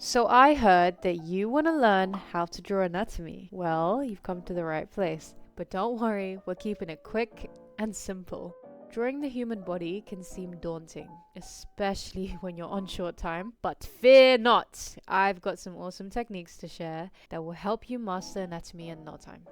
So I heard that you want to learn how to draw anatomy. Well, you've come to the right place. But don't worry, we're keeping it quick and simple. Drawing the human body can seem daunting, especially when you're on short time. But fear not! I've got some awesome techniques to share that will help you master anatomy in no time.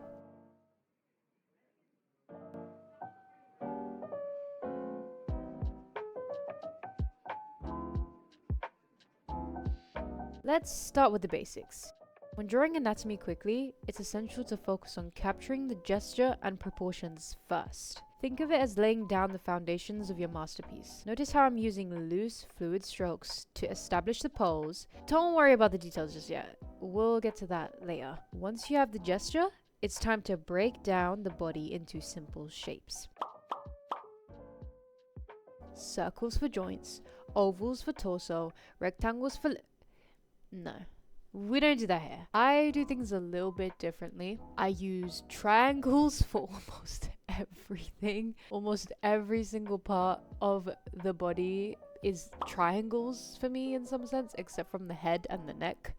Let's start with the basics. When drawing anatomy quickly, it's essential to focus on capturing the gesture and proportions first. Think of it as laying down the foundations of your masterpiece. Notice how I'm using loose, fluid strokes to establish the pose. Don't worry about the details just yet. We'll get to that later. Once you have the gesture, it's time to break down the body into simple shapes. Circles for joints, ovals for torso, rectangles for No, we don't do that here. I do things a little bit differently. I use triangles for almost everything. Almost every single part of the body is triangles for me in some sense, except from the head and the neck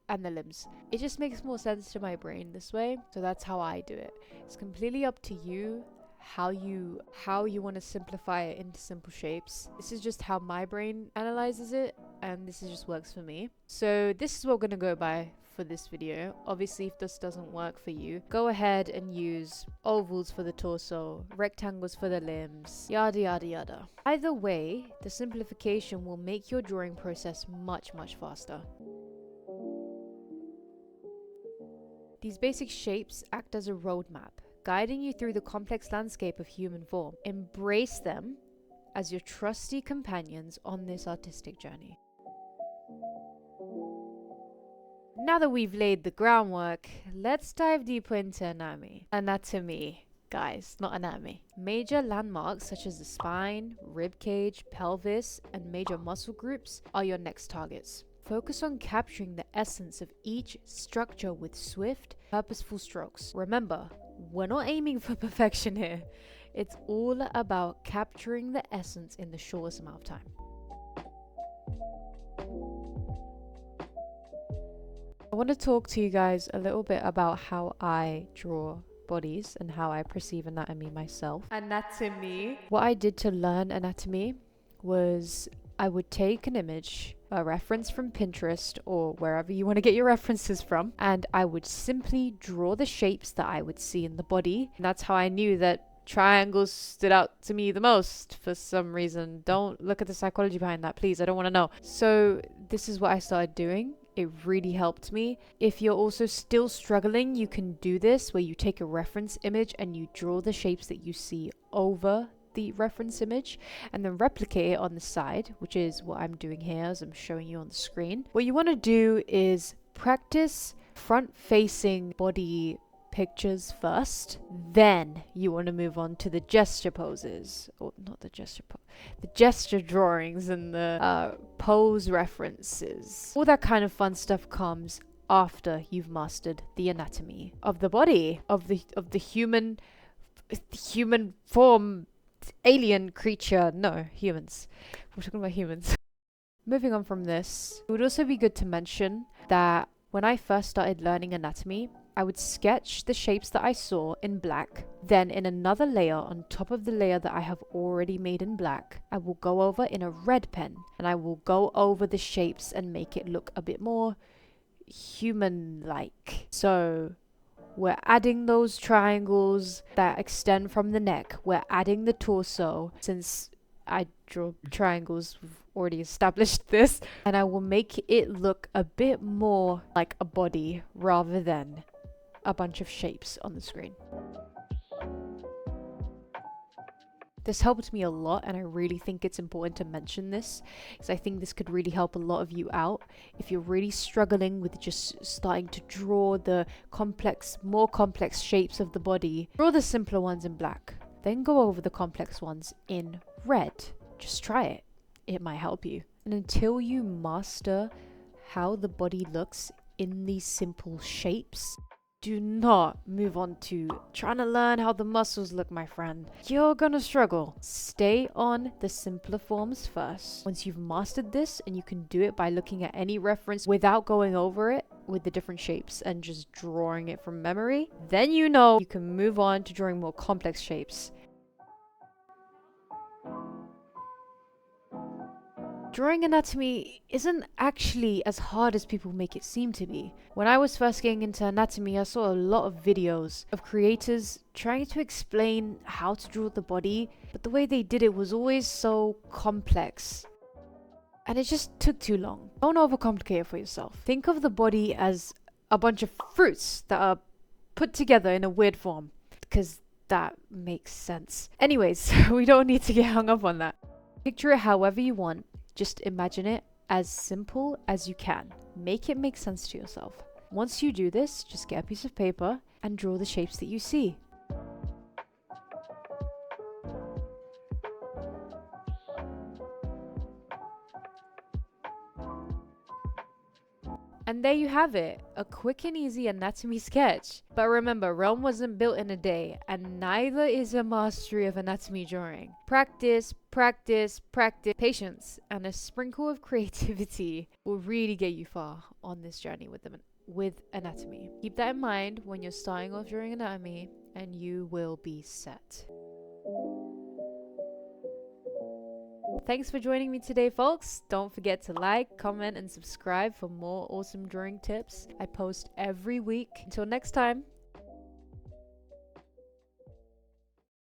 and the limbs. It just makes more sense to my brain this way, so that's how I do it. It's completely up to you how you want to simplify it into simple shapes. This is just how my brain analyzes it, and this just works for me. So this is what we're gonna go by for this video. Obviously, if this doesn't work for you, go ahead and use ovals for the torso, rectangles for the limbs, yada yada yada. Either way, the simplification will make your drawing process much faster. These basic shapes act as a roadmap, guiding you through the complex landscape of human form. Embrace them as your trusty companions on this artistic journey. Now that we've laid the groundwork, let's dive deeper into anatomy. Anatomy, guys, not anatomy. Major landmarks such as the spine, rib cage, pelvis, and major muscle groups are your next targets. Focus on capturing the essence of each structure with swift, purposeful strokes. Remember, we're not aiming for perfection here. It's all about capturing the essence in the shortest amount of time. I want to talk to you guys a little bit about how I draw bodies and how I perceive anatomy myself. Anatomy. What I did to learn anatomy was I would take an image, a reference from Pinterest or wherever you want to get your references from, and I would simply draw the shapes that I would see in the body. And that's how I knew that triangles stood out to me the most for some reason. Don't look at the psychology behind that, please. I don't want to know. So this is what I started doing. It really helped me. If you're also still struggling, you can do this where you take a reference image and you draw the shapes that you see over the reference image and then replicate it on the side, which is what I'm doing here as I'm showing you on the screen. What you want to do is practice front facing body pictures first, then you want to move on to the gesture poses, or not the gesture drawings and the pose references. All that kind of fun stuff comes after you've mastered the anatomy of the body of the human form, alien creature. No, humans. We're talking about humans. Moving on from this, it would also be good to mention that when I first started learning anatomy, I would sketch the shapes that I saw in black. Then in another layer on top of the layer that I have already made in black, I will go over in a red pen and I will go over the shapes and make it look a bit more human-like. So we're adding those triangles that extend from the neck. We're adding the torso. Since I draw triangles, we've already established this. And I will make it look a bit more like a body rather than a bunch of shapes on the screen. This helped me a lot, and I really think it's important to mention this because I think this could really help a lot of you out if you're really struggling with just starting to draw the more complex shapes of the body. Draw the simpler ones in black, then go over the complex ones in red. Just try it. It might help you. And until you master how the body looks in these simple shapes, do not move on to trying to learn how the muscles look, my friend. You're gonna struggle. Stay on the simpler forms first. Once you've mastered this, and you can do it by looking at any reference without going over it with the different shapes and just drawing it from memory, then you know you can move on to drawing more complex shapes. Drawing anatomy isn't actually as hard as people make it seem to be. When I was first getting into anatomy, I saw a lot of videos of creators trying to explain how to draw the body, but the way they did it was always so complex. And it just took too long. Don't overcomplicate it for yourself. Think of the body as a bunch of fruits that are put together in a weird form, because that makes sense. Anyways, we don't need to get hung up on that. Picture it however you want. Just imagine it as simple as you can. Make it make sense to yourself. Once you do this, just get a piece of paper and draw the shapes that you see. And there you have it, a quick and easy anatomy sketch. But remember, Rome wasn't built in a day, and neither is a mastery of anatomy drawing. Practice, practice, practice, patience, and a sprinkle of creativity will really get you far on this journey with anatomy. Keep that in mind when you're starting off drawing anatomy, and you will be set. Thanks for joining me today, folks. Don't forget to like, comment, and subscribe for more awesome drawing tips. I post every week. Until next time,